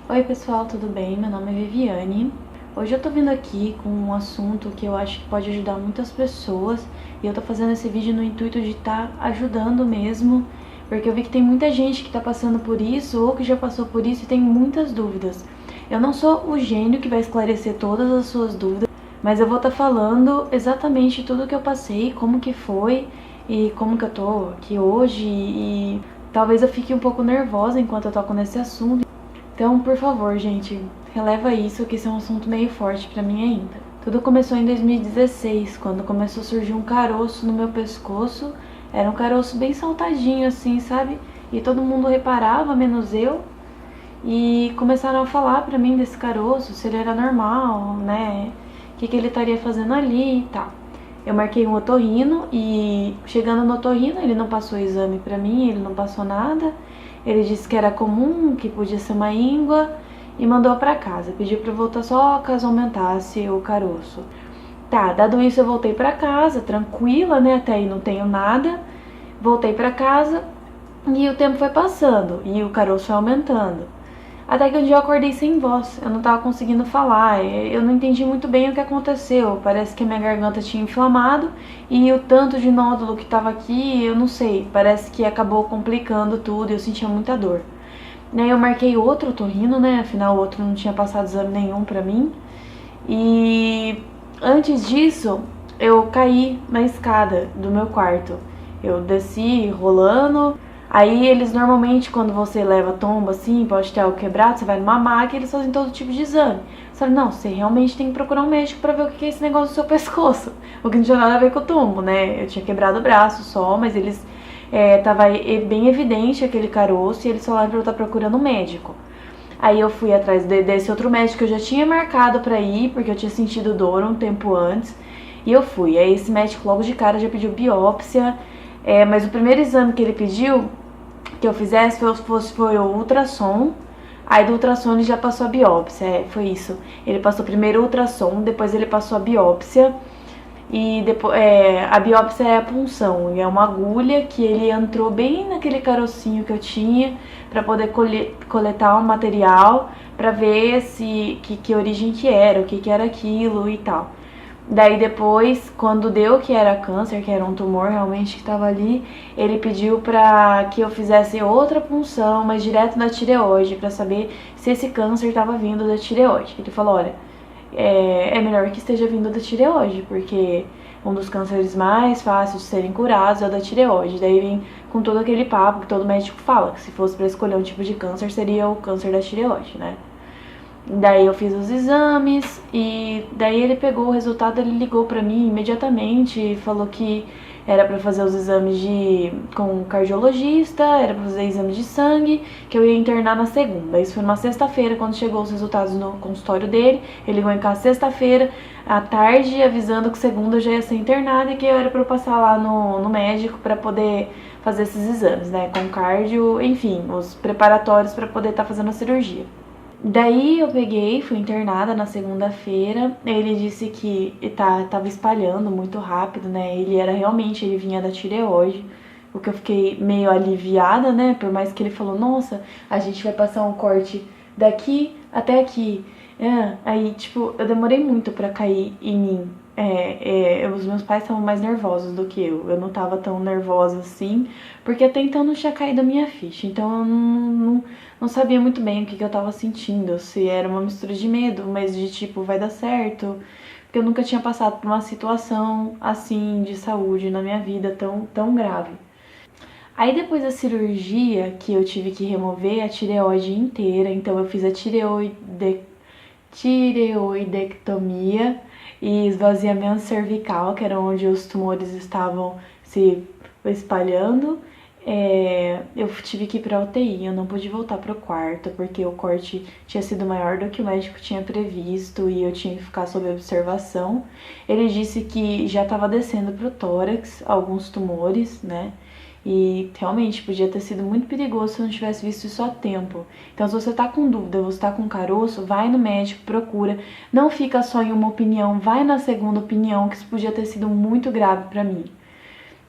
Oi pessoal, tudo bem? Meu nome é Viviane. Hoje eu tô vindo aqui com um assunto que eu acho que pode ajudar muitas pessoas e eu tô fazendo esse vídeo no intuito de estar ajudando mesmo, porque eu vi que tem muita gente que tá passando por isso ou que já passou por isso e tem muitas dúvidas. Eu não sou o gênio que vai esclarecer todas as suas dúvidas, mas eu vou estar falando exatamente tudo que eu passei, como que foi e como que eu tô aqui hoje e talvez eu fique um pouco nervosa enquanto eu toco nesse assunto. Então, por favor, gente, releva isso, que esse é um assunto meio forte pra mim ainda. Tudo começou em 2016, quando começou a surgir um caroço no meu pescoço. Era um caroço bem saltadinho assim, sabe? E todo mundo reparava, menos eu. E começaram a falar pra mim desse caroço, se ele era normal, né? O que ele estaria fazendo ali e tal. Eu marquei um otorrino e chegando no otorrino ele não passou exame pra mim, ele não passou nada. Ele disse que era comum, que podia ser uma íngua e mandou pra casa. Pediu pra eu voltar só caso aumentasse o caroço. Tá, dado isso eu voltei pra casa, tranquila, né? Até aí não tenho nada. Voltei pra casa e o tempo foi passando e o caroço foi aumentando. Até que um dia eu acordei sem voz, eu não tava conseguindo falar, eu não entendi muito bem o que aconteceu. Parece que a minha garganta tinha inflamado e o tanto de nódulo que tava aqui, eu não sei, parece que acabou complicando tudo e eu sentia muita dor. Daí eu marquei outro otorrino, né? Afinal o outro não tinha passado exame nenhum pra mim. E antes disso, eu caí na escada do meu quarto. Eu desci rolando. Aí eles normalmente, quando você leva tomba assim, pode ter algo quebrado, você vai numa maca e eles fazem todo tipo de exame. Só que não, você realmente tem que procurar um médico pra ver o que é esse negócio do seu pescoço. O que não tinha nada a ver com o tombo, né? Eu tinha quebrado o braço só, mas eles tava bem evidente aquele caroço e eles falaram pra eu estar procurando um médico. Aí eu fui atrás desse outro médico que eu já tinha marcado pra ir, porque eu tinha sentido dor um tempo antes. E eu fui. Aí esse médico logo de cara já pediu biópsia. Mas o primeiro exame que ele pediu que eu fizesse foi o ultrassom. Aí do ultrassom ele já passou a biópsia. Foi isso. Ele passou primeiro o ultrassom, depois ele passou a biópsia. E depois, a biópsia é a punção, e é uma agulha que ele entrou bem naquele carocinho que eu tinha para poder coletar o material para ver que origem que era, o que era aquilo e tal. Daí depois, quando deu que era câncer, que era um tumor realmente que estava ali, ele pediu para que eu fizesse outra punção, mas direto na tireoide, para saber se esse câncer estava vindo da tireoide. Ele falou, olha, é melhor que esteja vindo da tireoide, porque um dos cânceres mais fáceis de serem curados é o da tireoide. Daí vem com todo aquele papo que todo médico fala, que se fosse para escolher um tipo de câncer, seria o câncer da tireoide, né? Daí eu fiz os exames e daí ele pegou o resultado, ele ligou pra mim imediatamente e falou que era pra fazer os exames com o cardiologista, era pra fazer exames de sangue, que eu ia internar na segunda. Isso foi numa sexta-feira, quando chegou os resultados no consultório dele. Ele ligou em casa sexta-feira, à tarde, avisando que segunda eu já ia ser internada e que era pra eu passar lá no médico pra poder fazer esses exames, né, com cardio, enfim, os preparatórios pra poder estar fazendo a cirurgia. Daí eu peguei, fui internada na segunda-feira. Ele disse que tava espalhando muito rápido, né? Ele vinha da tireoide. O que eu fiquei meio aliviada, né? Por mais que ele falou, nossa, a gente vai passar um corte daqui até aqui. Aí, tipo, eu demorei muito pra cair em mim. Os meus pais estavam mais nervosos do que eu. Eu não tava tão nervosa assim, porque até então não tinha caído a minha ficha. Então eu não sabia muito bem o que eu tava sentindo. Se era uma mistura de medo, mas de tipo, vai dar certo. Porque eu nunca tinha passado por uma situação assim de saúde na minha vida tão grave. Aí depois da cirurgia, que eu tive que remover a tireoide inteira, então eu fiz a tireoidectomia e esvaziamento cervical, que era onde os tumores estavam se espalhando. Eu tive que ir pra UTI, eu não pude voltar pro quarto, porque o corte tinha sido maior do que o médico tinha previsto e eu tinha que ficar sob observação. Ele disse que já estava descendo pro tórax alguns tumores, né? E realmente podia ter sido muito perigoso se eu não tivesse visto isso a tempo. Então, se você tá com dúvida, você tá com caroço, vai no médico, procura. Não fica só em uma opinião, vai na segunda opinião, que isso podia ter sido muito grave pra mim.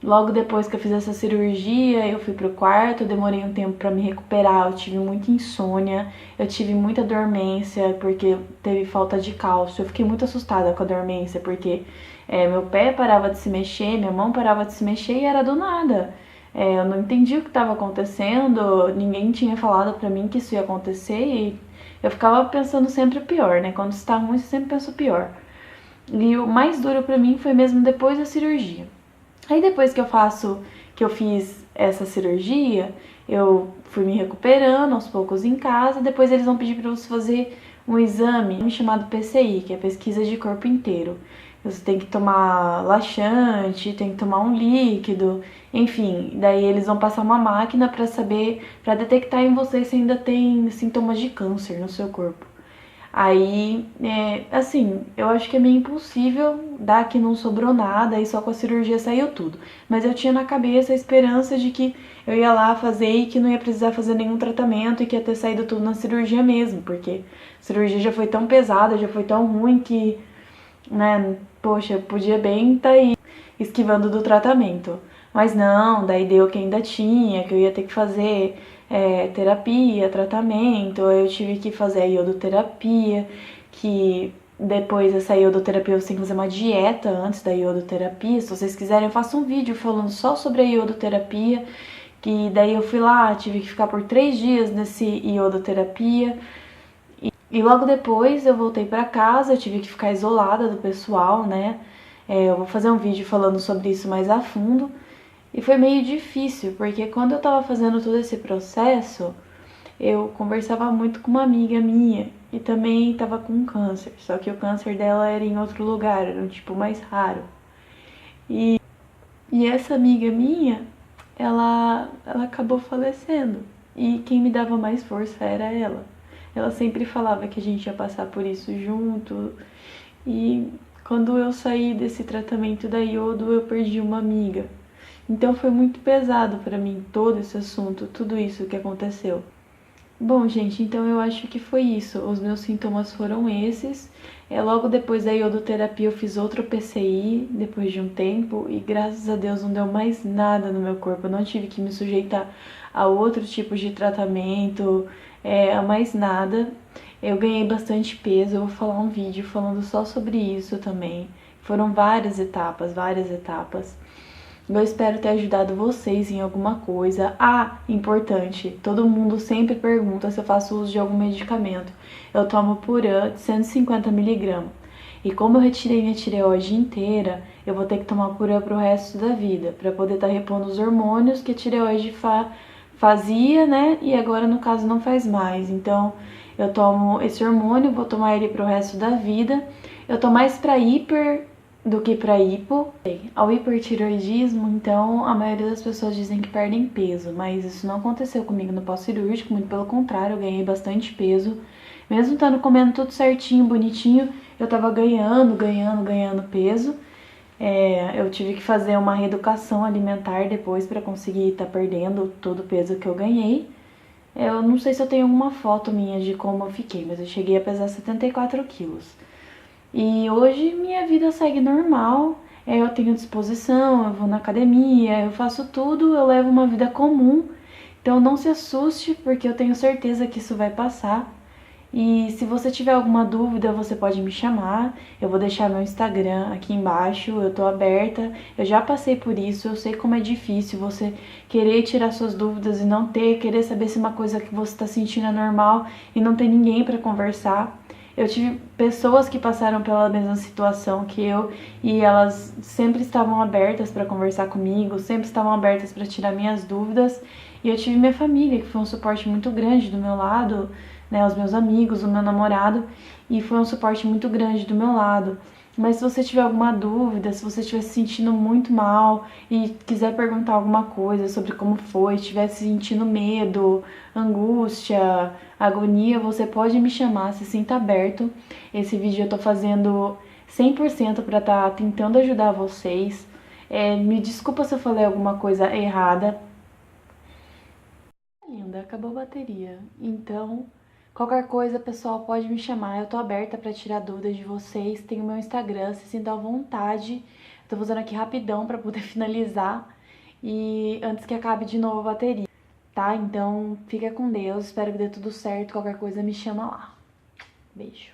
Logo depois que eu fiz essa cirurgia, eu fui pro quarto, eu demorei um tempo para me recuperar, eu tive muita insônia, eu tive muita dormência porque teve falta de cálcio. Eu fiquei muito assustada com a dormência porque meu pé parava de se mexer, minha mão parava de se mexer e era do nada. Eu não entendi o que estava acontecendo, ninguém tinha falado para mim que isso ia acontecer e eu ficava pensando sempre o pior, né? Quando está ruim, você sempre pensa o pior. E o mais duro para mim foi mesmo depois da cirurgia. Aí depois que eu fiz essa cirurgia, eu fui me recuperando aos poucos em casa. Depois eles vão pedir para você fazer um exame chamado PCI, que é pesquisa de corpo inteiro. Você tem que tomar laxante, tem que tomar um líquido, enfim. Daí eles vão passar uma máquina para saber, para detectar em você se ainda tem sintomas de câncer no seu corpo. Aí, assim, eu acho que é meio impossível dar que não sobrou nada e só com a cirurgia saiu tudo. Mas eu tinha na cabeça a esperança de que eu ia lá fazer e que não ia precisar fazer nenhum tratamento e que ia ter saído tudo na cirurgia mesmo, porque a cirurgia já foi tão pesada, já foi tão ruim que, né, poxa, eu podia bem estar aí esquivando do tratamento. Mas não, daí deu que ainda tinha, que eu ia ter que fazer terapia, tratamento, eu tive que fazer a iodoterapia, que depois dessa iodoterapia você tem que fazer uma dieta antes da iodoterapia. Se vocês quiserem, eu faço um vídeo falando só sobre a iodoterapia, que daí eu fui lá, tive que ficar por 3 dias nesse iodoterapia. E logo depois eu voltei para casa, eu tive que ficar isolada do pessoal, né? Eu vou fazer um vídeo falando sobre isso mais a fundo. E foi meio difícil, porque quando eu tava fazendo todo esse processo, eu conversava muito com uma amiga minha e também tava com câncer, só que o câncer dela era em outro lugar, era um tipo mais raro. E essa amiga minha, ela acabou falecendo. E quem me dava mais força era ela. Ela sempre falava que a gente ia passar por isso junto. E quando eu saí desse tratamento da iodo, eu perdi uma amiga. Então foi muito pesado para mim todo esse assunto, tudo isso que aconteceu. Bom, gente, então eu acho que foi isso. Os meus sintomas foram esses. Logo depois da iodoterapia eu fiz outro PCI, depois de um tempo, e graças a Deus não deu mais nada no meu corpo. Eu não tive que me sujeitar a outro tipo de tratamento, a mais nada. Eu ganhei bastante peso, eu vou falar um vídeo falando só sobre isso também. Foram várias etapas, várias etapas. Eu espero ter ajudado vocês em alguma coisa. Ah, importante, todo mundo sempre pergunta se eu faço uso de algum medicamento. Eu tomo Puran de 150 mg. E como eu retirei minha tireoide inteira, eu vou ter que tomar Puran pro resto da vida, para poder estar repondo os hormônios que a tireoide fazia, né? E agora no caso não faz mais. Então, eu tomo esse hormônio, vou tomar ele pro resto da vida. Eu tô mais pra hiper do que para hipo. Ao hipertireoidismo, então, a maioria das pessoas dizem que perdem peso, mas isso não aconteceu comigo no pós-cirúrgico, muito pelo contrário, eu ganhei bastante peso. Mesmo estando comendo tudo certinho, bonitinho, eu tava ganhando peso. Eu tive que fazer uma reeducação alimentar depois para conseguir estar perdendo todo o peso que eu ganhei. Eu não sei se eu tenho alguma foto minha de como eu fiquei, mas eu cheguei a pesar 74 quilos. E hoje minha vida segue normal, eu tenho disposição, eu vou na academia, eu faço tudo, eu levo uma vida comum. Então não se assuste, porque eu tenho certeza que isso vai passar. E se você tiver alguma dúvida, você pode me chamar. Eu vou deixar meu Instagram aqui embaixo, eu tô aberta. Eu já passei por isso, eu sei como é difícil você querer tirar suas dúvidas e não ter, querer saber se uma coisa que você tá sentindo é normal e não ter ninguém para conversar. Eu tive pessoas que passaram pela mesma situação que eu e elas sempre estavam abertas para conversar comigo, sempre estavam abertas para tirar minhas dúvidas. E eu tive minha família, que foi um suporte muito grande do meu lado, né, os meus amigos, o meu namorado, e foi um suporte muito grande do meu lado. Mas se você tiver alguma dúvida, se você estiver se sentindo muito mal e quiser perguntar alguma coisa sobre como foi, estiver se sentindo medo, angústia, agonia, você pode me chamar, se sinta aberto. Esse vídeo eu tô fazendo 100% para estar tentando ajudar vocês. Me desculpa se eu falei alguma coisa errada. Linda, acabou a bateria. Então, qualquer coisa, pessoal, pode me chamar. Eu tô aberta para tirar dúvidas de vocês. Tem o meu Instagram, se sinta à vontade Tô fazendo aqui rapidão pra poder finalizar e antes que acabe de novo a bateria, tá? Então fica com Deus, espero que dê tudo certo, qualquer coisa me chama lá. Beijo.